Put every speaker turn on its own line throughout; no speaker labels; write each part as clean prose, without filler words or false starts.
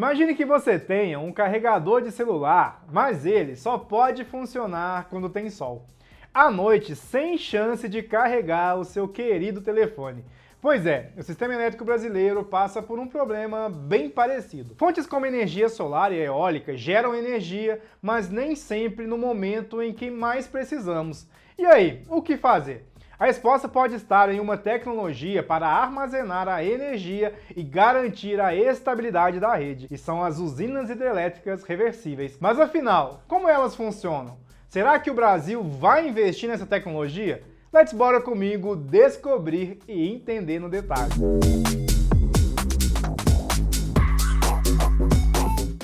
Imagine que você tenha um carregador de celular, mas ele só pode funcionar quando tem sol. À noite, sem chance de carregar o seu querido telefone. Pois é, o sistema elétrico brasileiro passa por um problema bem parecido. Fontes como energia solar e eólica geram energia, mas nem sempre no momento em que mais precisamos. E aí, o que fazer? A resposta pode estar em uma tecnologia para armazenar a energia e garantir a estabilidade da rede, que são as usinas hidrelétricas reversíveis. Mas afinal, como elas funcionam? Será que o Brasil vai investir nessa tecnologia? Let's bora comigo descobrir e entender no detalhe.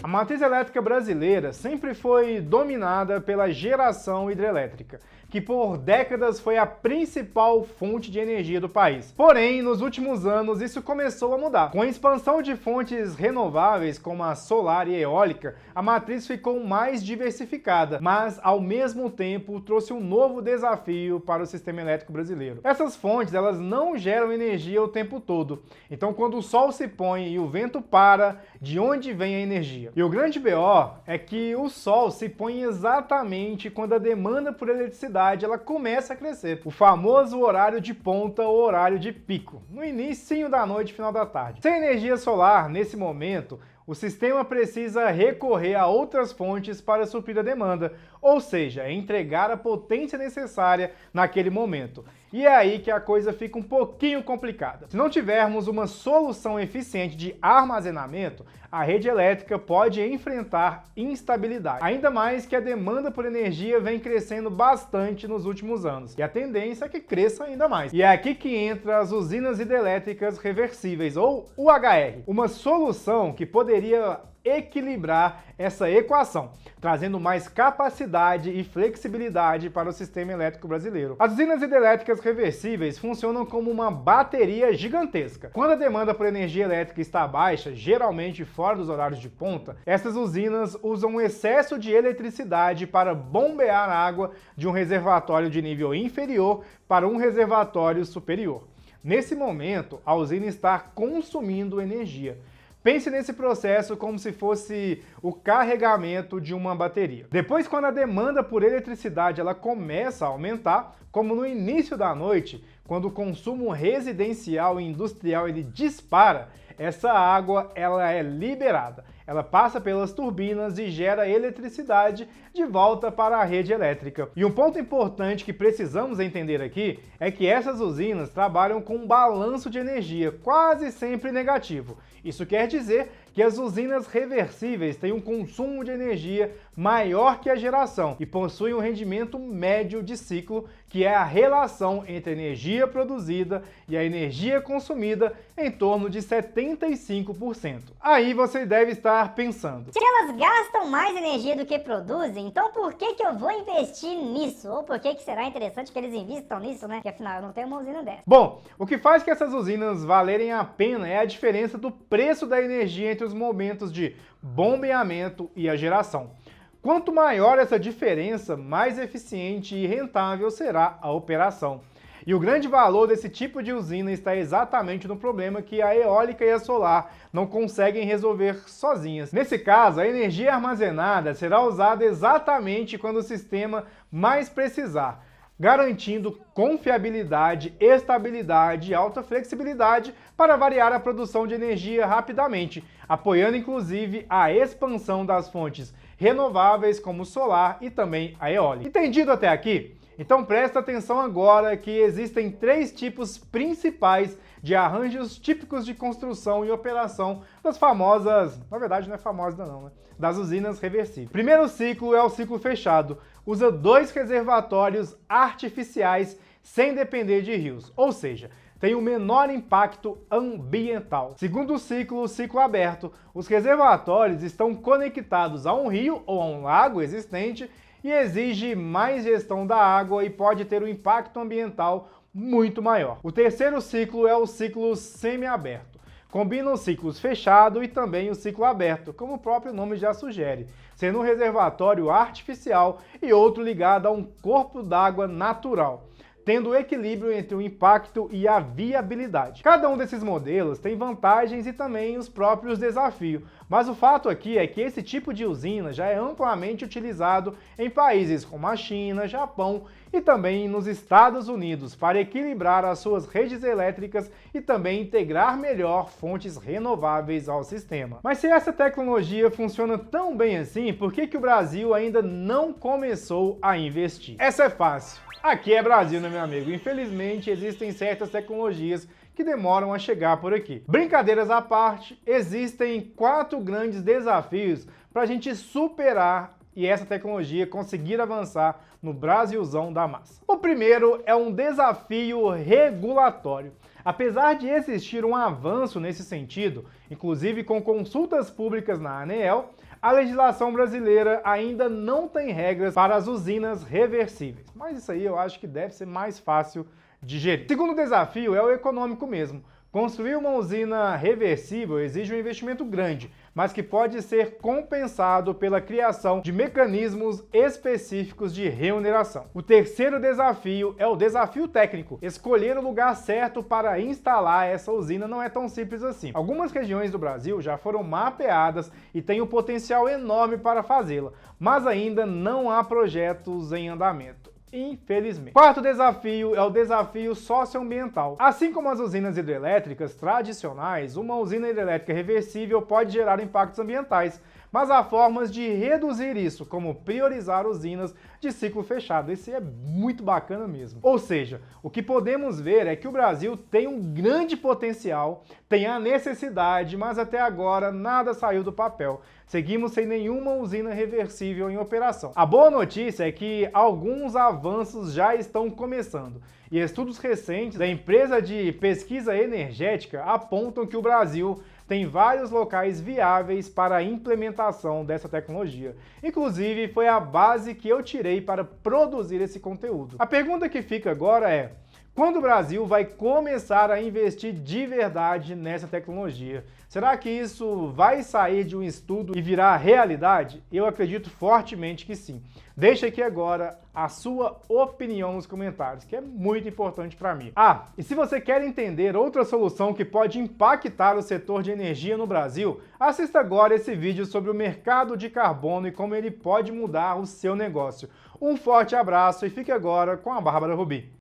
A matriz elétrica brasileira sempre foi dominada pela geração hidrelétrica, que por décadas foi a principal fonte de energia do país. Porém, nos últimos anos isso começou a mudar. Com a expansão de fontes renováveis como a solar e eólica, a matriz ficou mais diversificada, mas ao mesmo tempo trouxe um novo desafio para o sistema elétrico brasileiro. Essas fontes, elas não geram energia o tempo todo. Então, quando o sol se põe e o vento para, de onde vem a energia? E o grande BO é que o sol se põe exatamente quando a demanda por eletricidade ela começa a crescer. O famoso horário de ponta ou horário de pico, no início da noite, final da tarde. Sem energia solar, nesse momento, o sistema precisa recorrer a outras fontes para suprir a demanda, ou seja, entregar a potência necessária naquele momento. E é aí que a coisa fica um pouquinho complicada. Se não tivermos uma solução eficiente de armazenamento, a rede elétrica pode enfrentar instabilidade. Ainda mais que a demanda por energia vem crescendo bastante nos últimos anos. E a tendência é que cresça ainda mais. E é aqui que entra as usinas hidrelétricas reversíveis, ou UHR. Uma solução que poderia equilibrar essa equação, trazendo mais capacidade e flexibilidade para o sistema elétrico brasileiro. As usinas hidrelétricas reversíveis funcionam como uma bateria gigantesca. Quando a demanda por energia elétrica está baixa, geralmente fora dos horários de ponta, essas usinas usam um excesso de eletricidade para bombear água de um reservatório de nível inferior para um reservatório superior. Nesse momento, a usina está consumindo energia. Pense nesse processo como se fosse o carregamento de uma bateria. Depois, quando a demanda por eletricidade ela começa a aumentar, como no início da noite, quando o consumo residencial e industrial ele dispara, essa água ela é liberada. Ela passa pelas turbinas e gera eletricidade de volta para a rede elétrica. E um ponto importante que precisamos entender aqui é que essas usinas trabalham com um balanço de energia quase sempre negativo. Isso quer dizer que as usinas reversíveis têm um consumo de energia maior que a geração e possuem um rendimento médio de ciclo, que é a relação entre a energia produzida e a energia consumida, em torno de 75%. Aí você deve estar pensando:
se elas gastam mais energia do que produzem, então por que eu vou investir nisso? Ou por que será interessante que eles investam nisso, né? Porque afinal eu não tenho uma usina dessa.
Bom, o que faz que essas usinas valerem a pena é a diferença do preço da energia entre os momentos de bombeamento e a geração. Quanto maior essa diferença, mais eficiente e rentável será a operação. E o grande valor desse tipo de usina está exatamente no problema que a eólica e a solar não conseguem resolver sozinhas. Nesse caso, a energia armazenada será usada exatamente quando o sistema mais precisar, garantindo confiabilidade, estabilidade e alta flexibilidade para variar a produção de energia rapidamente, apoiando inclusive a expansão das fontes renováveis como o solar e também a eólica. Entendido até aqui? Então presta atenção agora que existem 3 tipos principais de arranjos típicos de construção e operação das famosas, na verdade não é famosa não, né? Das usinas reversíveis. Primeiro ciclo é o ciclo fechado. Usa 2 reservatórios artificiais sem depender de rios, ou seja, tem um menor impacto ambiental. Segundo ciclo, o ciclo aberto. Os reservatórios estão conectados a um rio ou a um lago existente e exige mais gestão da água e pode ter um impacto ambiental muito maior. O terceiro ciclo é o ciclo semiaberto. Combina os ciclos fechado e também o ciclo aberto, como o próprio nome já sugere, sendo um reservatório artificial e outro ligado a um corpo d'água natural, tendo o equilíbrio entre o impacto e a viabilidade. Cada um desses modelos tem vantagens e também os próprios desafios, Mas o fato aqui é que esse tipo de usina já é amplamente utilizado em países como a China, Japão e também nos Estados Unidos para equilibrar as suas redes elétricas e também integrar melhor fontes renováveis ao sistema. Mas se essa tecnologia funciona tão bem assim, por que o Brasil ainda não começou a investir? Essa é fácil. Aqui é Brasil, né, meu amigo? Infelizmente, existem certas tecnologias que demoram a chegar por aqui. Brincadeiras à parte, existem 4 grandes desafios para a gente superar e essa tecnologia conseguir avançar no Brasilzão da massa. O primeiro é um desafio regulatório. Apesar de existir um avanço nesse sentido, inclusive com consultas públicas na ANEEL, a legislação brasileira ainda não tem regras para as usinas reversíveis. Mas isso aí eu acho que deve ser mais fácil de gerir. O segundo desafio é o econômico mesmo. Construir uma usina reversível exige um investimento grande, mas que pode ser compensado pela criação de mecanismos específicos de remuneração. O terceiro desafio é o desafio técnico. Escolher o lugar certo para instalar essa usina não é tão simples assim. Algumas regiões do Brasil já foram mapeadas e têm um potencial enorme para fazê-la, mas ainda não há projetos em andamento. Infelizmente. Quarto desafio é o desafio socioambiental. Assim como as usinas hidrelétricas tradicionais, uma usina hidrelétrica reversível pode gerar impactos ambientais, mas há formas de reduzir isso, como priorizar usinas de ciclo fechado. Isso é muito bacana mesmo. Ou seja, o que podemos ver é que o Brasil tem um grande potencial, tem a necessidade, mas até agora nada saiu do papel. Seguimos sem nenhuma usina reversível em operação. A boa notícia é que alguns avanços já estão começando. E estudos recentes da empresa de pesquisa energética apontam que o Brasil tem vários locais viáveis para a implementação dessa tecnologia. Inclusive, foi a base que eu tirei para produzir esse conteúdo. A pergunta que fica agora é: quando o Brasil vai começar a investir de verdade nessa tecnologia? Será que isso vai sair de um estudo e virar realidade? Eu acredito fortemente que sim. Deixa aqui agora a sua opinião nos comentários, que é muito importante para mim. Ah, e se você quer entender outra solução que pode impactar o setor de energia no Brasil, assista agora esse vídeo sobre o mercado de carbono e como ele pode mudar o seu negócio. Um forte abraço e fique agora com a Bárbara Rubi.